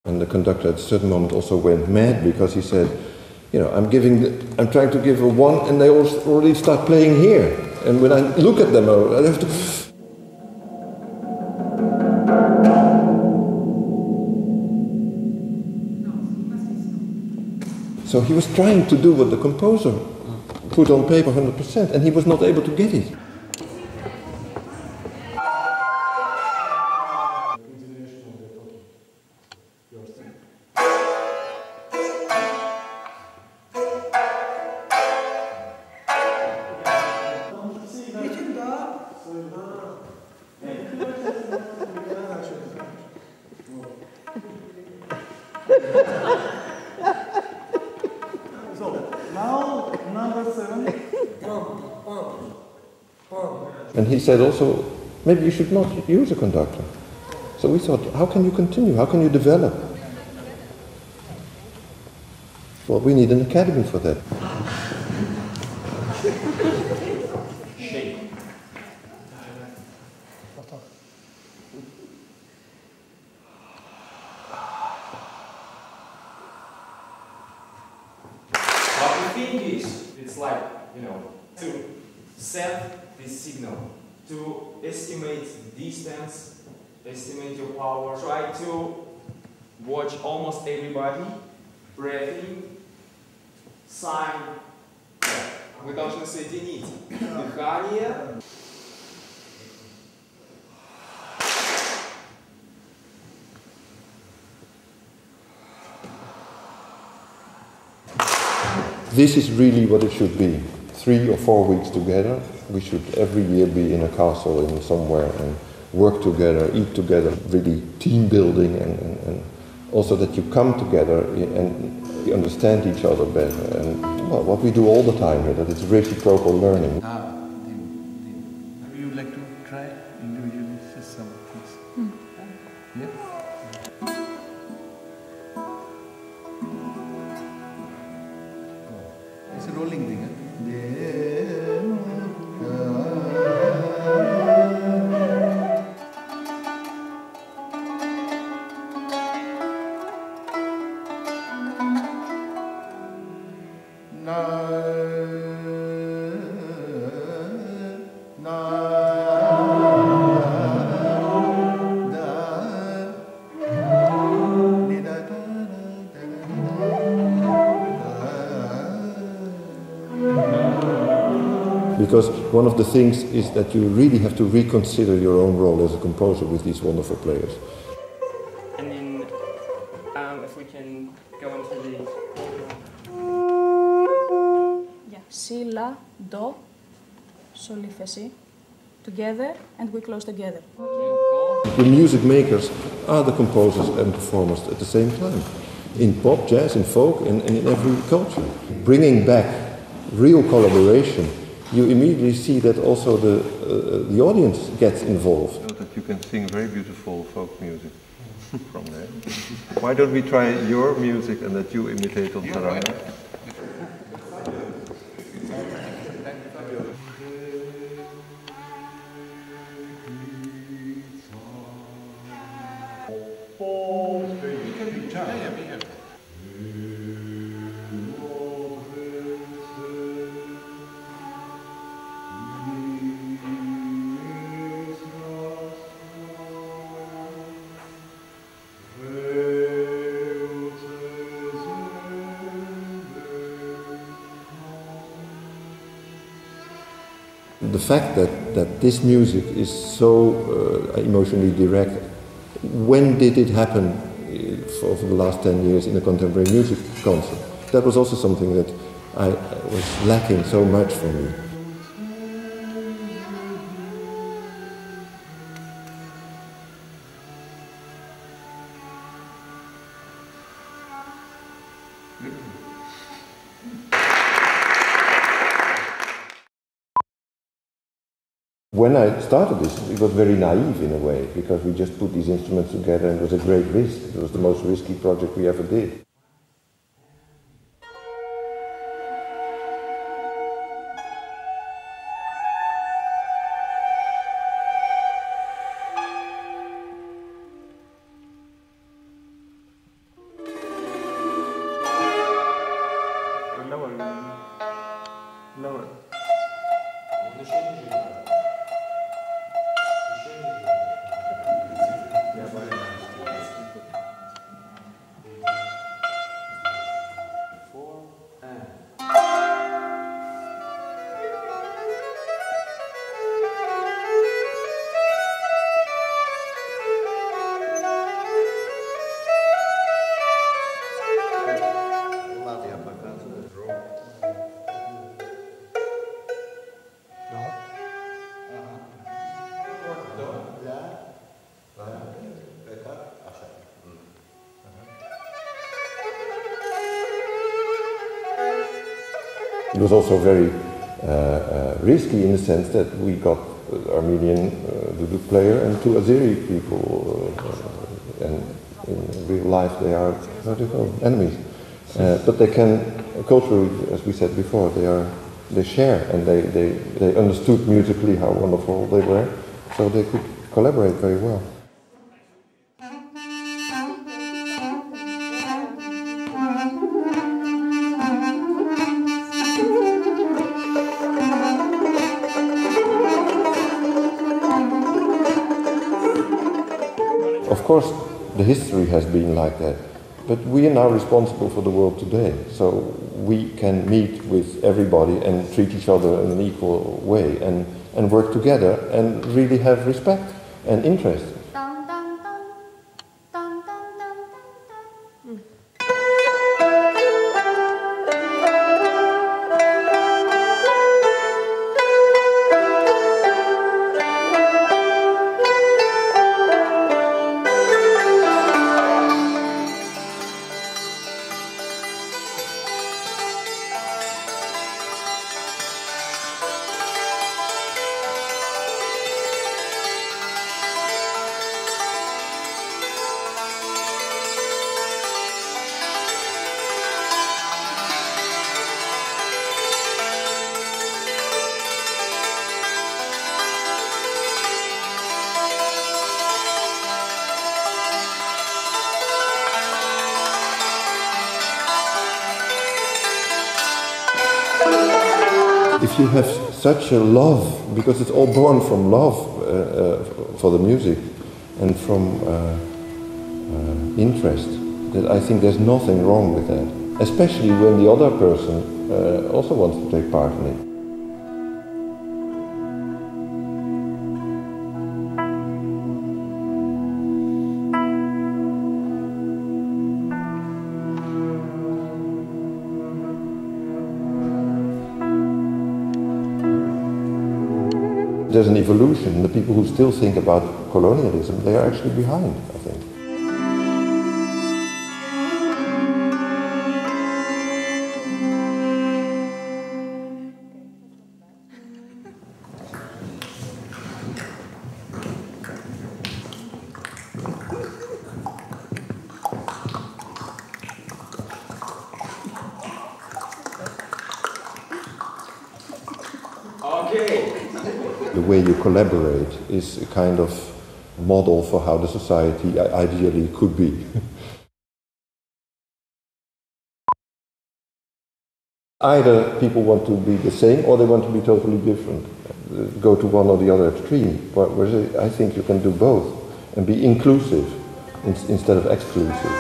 And the conductor at a certain moment also went mad because he said, you know, I'm trying to give a one and they already start playing here. And when I look at them, I have to... So he was trying to do what the composer put on paper 100%, and he was not able to get it. And he said also, maybe you should not use a conductor. So we thought, how can you continue? How can you develop? Well, we need an academy for that. But the thing is, it's like, you know, to set this signal, to estimate distance, estimate your power, try to watch almost everybody breathing, sign. Вы должны соединить дыхание. This is really what it should be. 3 or 4 weeks together. We should every year be in a castle in somewhere and work together, eat together, really team building, and also that you come together and you understand each other better. And well, what we do all the time here, that it's reciprocal learning. Would you like to try individually some things? Yeah. It's a rolling thing, huh? Because one of the things is that you really have to reconsider your own role as a composer with these wonderful players. And then if we can go into the... Yeah, Si, La, Do, Sol, La, Fa, Si, together, and we close together. The music makers are the composers and performers at the same time. In pop, jazz, in folk, and in every culture. Bringing back real collaboration, you immediately see that also the audience gets involved. So that you can sing very beautiful folk music from there. Why don't we try your music and that you imitate on Saranga? The fact that this music is so emotionally direct, when did it happen for the last 10 years in a contemporary music concert? That was also something that was lacking so much for me. When I started this, it was very naive in a way, because we just put these instruments together and it was a great risk. It was the most risky project we ever did. It was also very risky in the sense that we got Armenian duduk player and two Azeri people, and in real life they are, how do you call them, enemies. But they can, culturally, as we said before, they share, and they understood musically how wonderful they were, so they could collaborate very well. Of course, the history has been like that, but we are now responsible for the world today, so we can meet with everybody and treat each other in an equal way and work together and really have respect and interest. If you have such a love, because it's all born from love for the music and from interest, that I think there's nothing wrong with that, especially when the other person also wants to take part in it. There's an evolution. The people who still think about colonialism, they are actually behind, I think. Okay. The way you collaborate is a kind of model for how the society ideally could be. Either people want to be the same or they want to be totally different, go to one or the other extreme. Whereas I think you can do both and be inclusive instead of exclusive.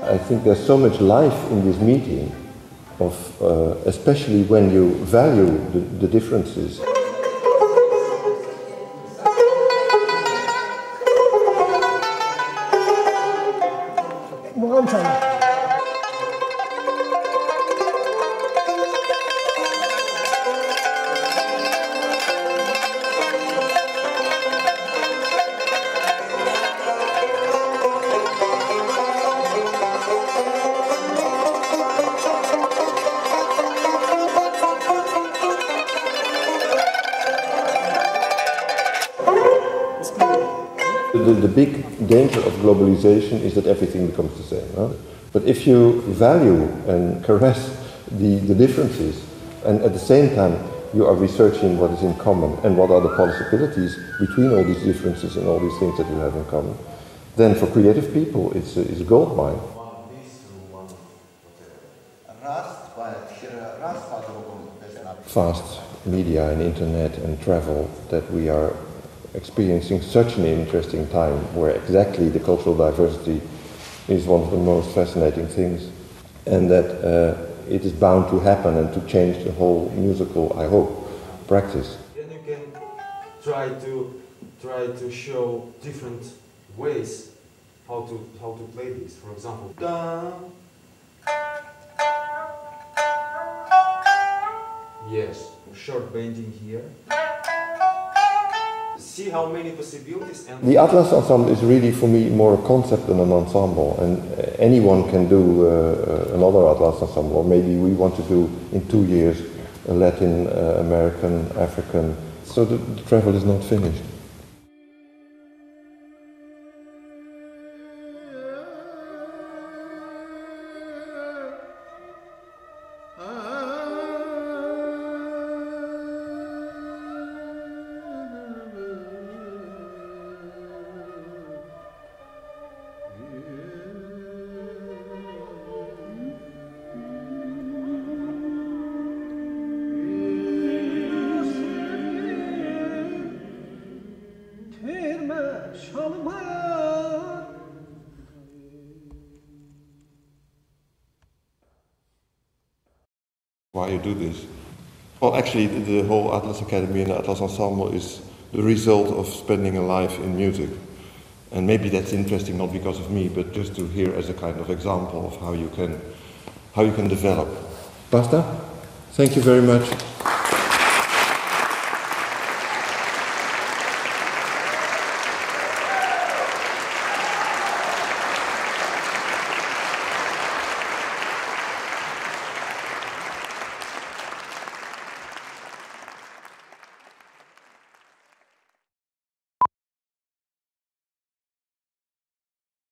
I think there's so much life in this meeting, especially when you value the differences. The big danger of globalization is that everything becomes the same. Huh? But if you value and caress the differences, and at the same time you are researching what is in common and what are the possibilities between all these differences and all these things that you have in common, then for creative people it's a gold mine. One of these two, one Fast media and internet and travel, that we are experiencing such an interesting time where exactly the cultural diversity is one of the most fascinating things, and that it is bound to happen and to change the whole musical, I hope, practice. Then you can try to show different ways how to play this. For example, yes, short bending here. See how many possibilities. And the Atlas Ensemble is really, for me, more a concept than an ensemble, and anyone can do another Atlas Ensemble, or maybe we want to do in 2 years a Latin, American, African, so the travel is not finished. Why you do this? Well, actually, the whole Atlas Academy and the Atlas Ensemble is the result of spending a life in music. And maybe that's interesting, not because of me, but just to hear as a kind of example of how you can develop. Basta? Thank you very much.